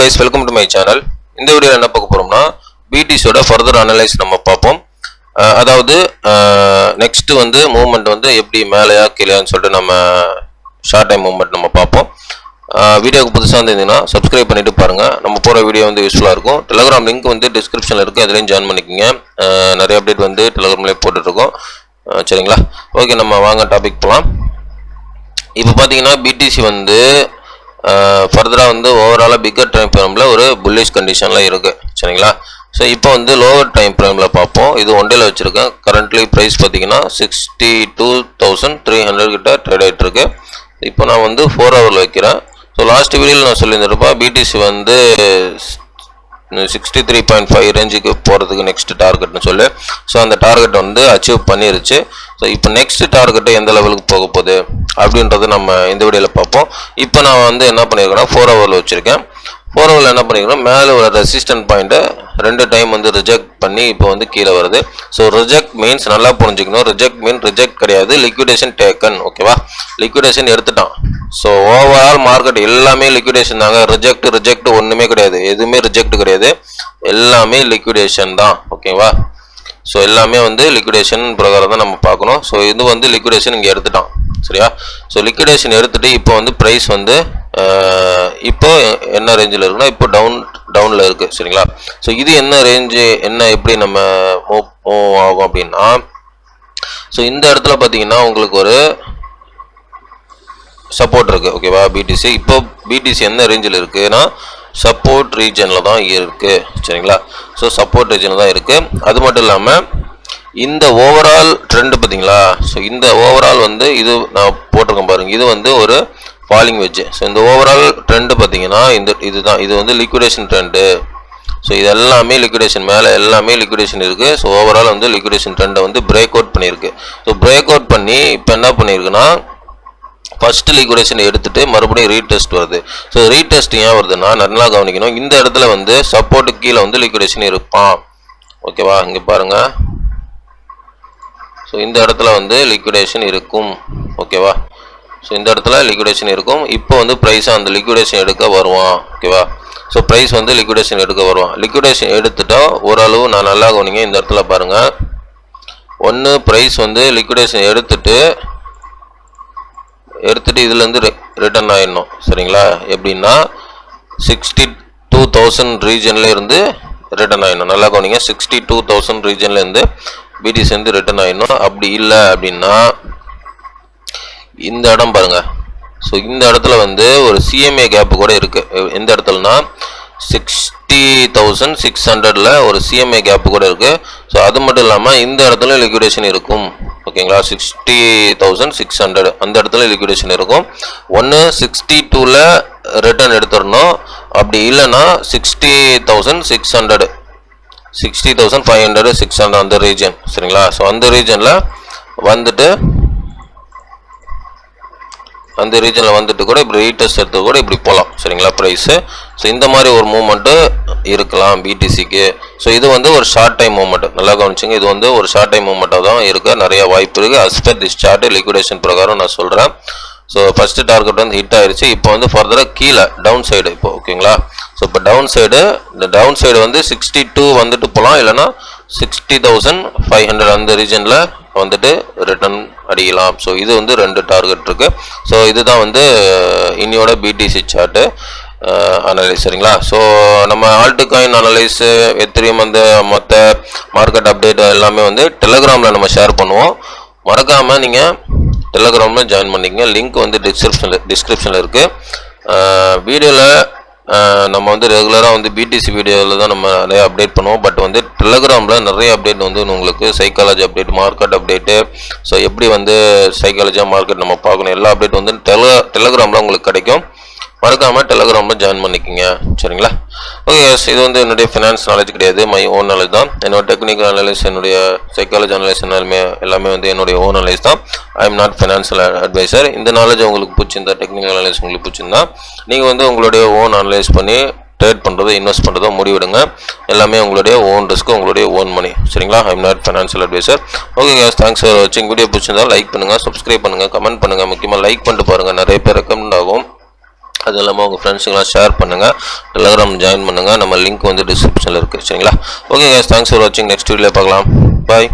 guys, welcome to my channel. இந்த வீடியோல என்ன பார்க்க போறோம்னா BTCயோட further analyze நம்ம பார்ப்போம். அதாவது நெக்ஸ்ட் வந்து மூவ்மெண்ட் வந்து எப்படி மேலையா கீழேன்னு சொல்லிட்டு நம்ம ஷார்ட் டைம் மூவ்மெண்ட் நம்ம பார்ப்போம். வீடியோக்கு புதுசாக இருந்தீங்கன்னா சப்ஸ்கிரைப் பண்ணிட்டு பாருங்க. நம்ம போகிற வீடியோ வந்து யூஸ்ஃபுல்லாக இருக்கும். டெலிகிராம் லிங்க் வந்து டிஸ்கிரிப்ஷனில் இருக்குது, அதுலேயும் ஜாயின் பண்ணிக்கோங்க. நிறைய அப்டேட் வந்து டெலிகிராம்லேயே போட்டுட்ருக்கோம். சரிங்களா? ஓகே, நம்ம வாங்க டாபிக் போகலாம். இப்போ பார்த்தீங்கன்னா BTC வந்து ஃபர்தராக வந்து ஓவராலாக பிக்கர் டைம் ஃப்ரேமில் ஒரு புல்லிஷ் கண்டிஷனில் இருக்குது. சரிங்களா? ஸோ இப்போ வந்து லோவர் டைம் ஃப்ரேமில் பார்ப்போம். இது ஒன் டேல வச்சுருக்கேன். கரண்ட்லி ப்ரைஸ் பார்த்தீங்கன்னா 62,300 கிட்ட ட்ரேட் ஆகிட்டு இருக்கு. இப்போ நான் வந்து 4 ஹவரில் வைக்கிறேன். ஸோ லாஸ்ட் வீடியோவில் நான் சொல்லியிருந்திருப்பேன் BTC வந்து 63.5 ரேஞ்சுக்கு போகிறதுக்கு நெக்ஸ்ட் டார்கெட்னு சொல்லி. ஸோ அந்த டார்கெட் வந்து அச்சீவ் பண்ணிருச்சு. ஸோ இப்போ நெக்ஸ்ட் டார்கெட்டு எந்த லெவலுக்கு போக போகுது அப்படின்றத நம்ம இந்த வீடியோவில் பார்ப்போம். இப்போ நான் வந்து என்ன பண்ணியிருக்கேன்னா 4 ஹவரில் வச்சுருக்கேன். 4 ஹவரில் என்ன பண்ணியிருக்கேன், மேலே ஒரு ரெசிஸ்டன்ட் பாயிண்ட்டை 2 டைம் வந்து ரிஜெக்ட் பண்ணி இப்போ வந்து கீழே வருது. ஸோ ரிஜெக்ட் மீன்ஸ் நல்லா புரிஞ்சுக்கணும். ரிஜெக்ட் மீன் ரிஜெக்ட் கிடையாது, லிக்விடேஷன் டேக்கன். ஓகேவா? லிக்விடேஷன் எடுத்துட்டான். ஸோ ஓவரால் மார்க்கெட் எல்லாமே லிக்விடேஷன் தாங்க. ரிஜெக்ட் ஒன்றுமே கிடையாது, எதுவுமே ரிஜெக்ட் கிடையாது, எல்லாமே லிக்விடேஷன் தான். ஓகேவா? ஸோ எல்லாமே வந்து லிக்விடேஷன் பிரகாரம் தான் நம்ம பார்க்கணும். ஸோ இது வந்து லிக்விடேஷன் இங்கே எடுத்துட்டான். சரியா? ஸோ லிக்விடேஷன் எடுத்துட்டு இப்போ வந்து ப்ரைஸ் வந்து இப்போ என்ன ரேஞ்சில் இருக்குன்னா இப்போ டவுனில் இருக்குது. சரிங்களா? ஸோ இது என்ன ரேஞ்சு, என்ன எப்படி நம்ம மூவ் ஆகும் அப்படின்னா, ஸோ இந்த இடத்துல பார்த்தீங்கன்னா உங்களுக்கு ஒரு சப்போர்ட் இருக்குது. ஓகேவா? BTC இப்போ BTC என்ன ரேஞ்சில் இருக்குன்னா சப்போர்ட் ரீஜனில் தான் இருக்குது. சரிங்களா? ஸோ சப்போர்ட் ரீஜனில் தான் இருக்குது. அது மட்டும் இல்லாமல் இந்த ஓவரால் ட்ரெண்டு பார்த்தீங்களா, ஸோ இந்த ஓவரால் வந்து இது நான் போட்டிருக்கேன் பாருங்கள், இது வந்து ஒரு ஃபாலிங் வெஜ். ஸோ இந்த ஓவரால் ட்ரெண்டு பார்த்தீங்கன்னா இதுதான், இது வந்து லிக்விடேஷன் ட்ரெண்டு. ஸோ இது எல்லாமே லிக்விடேஷன், மேலே எல்லாமே லிக்விடேஷன் இருக்குது. ஸோ ஓவரால் வந்து லிக்விடேஷன் ட்ரெண்டை வந்து பிரேக் அவுட் பண்ணியிருக்கு. ஸோ பிரேக் அவுட் பண்ணி இப்போ என்ன பண்ணியிருக்குன்னா ஃபர்ஸ்ட் லிக்விடேஷன் எடுத்துட்டு மறுபடியும் ரீடெஸ்ட் வருது. ஸோ ரீடெஸ்ட் ஏன் வருதுன்னா நல்லா கவனிக்கணும். இந்த இடத்துல வந்து சப்போர்ட்டுக்கு கீழே வந்து லிக்விடேஷன் இருப்பான். ஓகேவா? இங்கே பாருங்க. ஸோ இந்த இடத்துல வந்து லிக்விடேஷன் இருக்கும். ஓகேவா? ஸோ இந்த இடத்துல லிக்விடேஷன் இருக்கும். இப்போ வந்து ப்ரைஸாக அந்த லிக்விடேஷன் எடுக்க வருவான். ஓகேவா? ஸோ ப்ரைஸ் வந்து லிக்விடேஷன் எடுக்க வருவான். லிக்விடேஷன் எடுத்துட்டா ஓரளவு நான் நல்லா கவனிங்க. இந்த இடத்துல பாருங்க, ஒன்று ப்ரைஸ் வந்து லிக்விடேஷன் எடுத்துட்டு இதுலேருந்து ரிட்டர்ன் ஆயிடணும். சரிங்களா? எப்படின்னா 62,000 ரீஜன்ல இருந்து ரிட்டர்ன் ஆயிடணும். நல்லா கவனிங்க, 62,000 ரீஜன்ல இருந்து BTC வந்து ரிட்டர்ன் ஆயிடணும். அப்படி இல்லை அப்படின்னா இந்த இடம் பாருங்க. ஸோ இந்த இடத்துல வந்து ஒரு CMA கேப்பு கூட இருக்கு. எந்த இடத்துலனா 60,600ல ஒரு CMA கேப்பு கூட இருக்கு. ஸோ அது மட்டும் இல்லாமல் இந்த இடத்துல லிக்விடேஷன் இருக்கும். ஓகேங்களா? 60,600 அந்த இடத்துல லிக்விடேஷன் இருக்கும். ஒன்று 62ல ரிட்டர்ன் எடுத்துடணும், அப்படி இல்லைன்னா 60,600 60,500 600 அந்த ரீஜன். சரிங்களா? ஸோ அந்த ரீஜனில் வந்துட்டு கூட இப்படி ரீடெஸ்ட் எடுத்து கூட இப்படி போகலாம். சரிங்களா? ப்ரைஸு. ஸோ இந்த மாதிரி ஒரு மூவ்மெண்ட்டு இருக்கலாம் BTCக்கு. ஸோ இது வந்து ஒரு ஷார்ட் டைம் மூவ்மெண்ட், நல்லா கவனிச்சுங்க. இது வந்து ஒரு ஷார்ட் டைம் மூவ்மெண்ட்டாக தான் இருக்க நிறைய வாய்ப்பு இருக்குது. As per this chart liquidation பிரகாரம் நான் சொல்கிறேன். ஸோ ஃபஸ்ட்டு டார்கெட் வந்து ஹிட் ஆயிடுச்சு. இப்போ வந்து ஃபர்தராக கீழே டவுன் சைடு இப்போ. ஓகேங்களா? ஸோ இப்போ இந்த டவுன் சைடு வந்து 62 வந்துட்டு போகலாம், இல்லைன்னா 60,500 அந்த ரீஜனில் வந்துட்டு ரிட்டர்ன் அடிக்கலாம். ஸோ இது வந்து 2 டார்கெட் இருக்கு. ஸோ இதுதான் வந்து இன்னையோட BTC சார்ட்டு அனலைஸ். சரிங்களா? ஸோ நம்ம ஆல்ட் காயின் அனலைஸ், எத்திரியம் அந்த மொத்த மார்க்கெட் அப்டேட் எல்லாமே வந்து டெலிகிராமில் நம்ம ஷேர் பண்ணுவோம். மறக்காமல் நீங்கள் டெலிகிராமில் ஜாயின் பண்ணிக்கங்க. லிங்க் வந்து டிஸ்கிரிப்ஷனில் இருக்குது. வீடியோவில் நம்ம வந்து ரெகுலராக வந்து BTC வீடியோவில் தான் நம்ம நிறைய அப்டேட் பண்ணுவோம். பட் வந்து டெலிகிராமில் நிறைய அப்டேட் வந்து உங்களுக்கு psychology update, market update, so எப்படி வந்து சைக்காலஜியாக மார்க்கெட் நம்ம பார்க்கணும், எல்லா அப்டேட் வந்து டெலிகிராமில் உங்களுக்கு கிடைக்கும். மறக்காமல் டெலிகிராமில் ஜாயின் பண்ணிக்கோங்க. சரிங்களா? ஓகே, இது வந்து என்னுடைய ஃபினான்ஸ் நாலேஜ் கிடையாது, மை ஓன் நாலேஜ் தான். என்னோட டெக்னிக்கல் அனலைஸ், என்னுடைய சைக்காலஜி அனலைஸ் எல்லாமே வந்து என்னுடைய ஓன் அனலைஸ் தான். I am not financial advisor. இந்த நாலேஜ் உங்களுக்கு பிடிச்சிருந்தா, டெக்னிக்கல் அனலைஸ் உங்களுக்கு பிடிச்சிருந்தா, நீங்கள் வந்து உங்களுடைய ஓன் அனலைஸ் பண்ணி ட்ரேட் பண்ணுறதோ இன்வெஸ்ட் பண்ணுறதோ முடிவிடுங்க. எல்லாமே உங்களுடைய ஓன் ரிஸ்க், உங்களுடைய ஓன் மணி. சரிங்களா? I am not financial advisor. Okay guys, thanks for வாட்சிங். வீடியோ பிடிச்சிருந்தா லைக் பண்ணுங்கள், சப்ஸ்கிரைப் பண்ணுங்கள், கமெண்ட் பண்ணுங்கள். முக்கியமாக லைக் பண்ணிட்டு பாருங்கள், நிறைய பேர் ரெக்கமெண்ட் ஆகும். அது இல்லாமல் உங்கள் ஃப்ரெண்ட்ஸுங்களாம் ஷேர் பண்ணுங்கள், டெலகிராம் ஜாயின் பண்ணுங்கள். நம்ம லிங்க் வந்து டிஸ்கிரிப்ஷனில் இருக்குது. சரிங்களா? ஓகே கைஸ், தேங்க்ஸ் ஃபார் வாட்சிங். நெக்ஸ்ட் வீடியோவில் பார்க்கலாம். பாய்.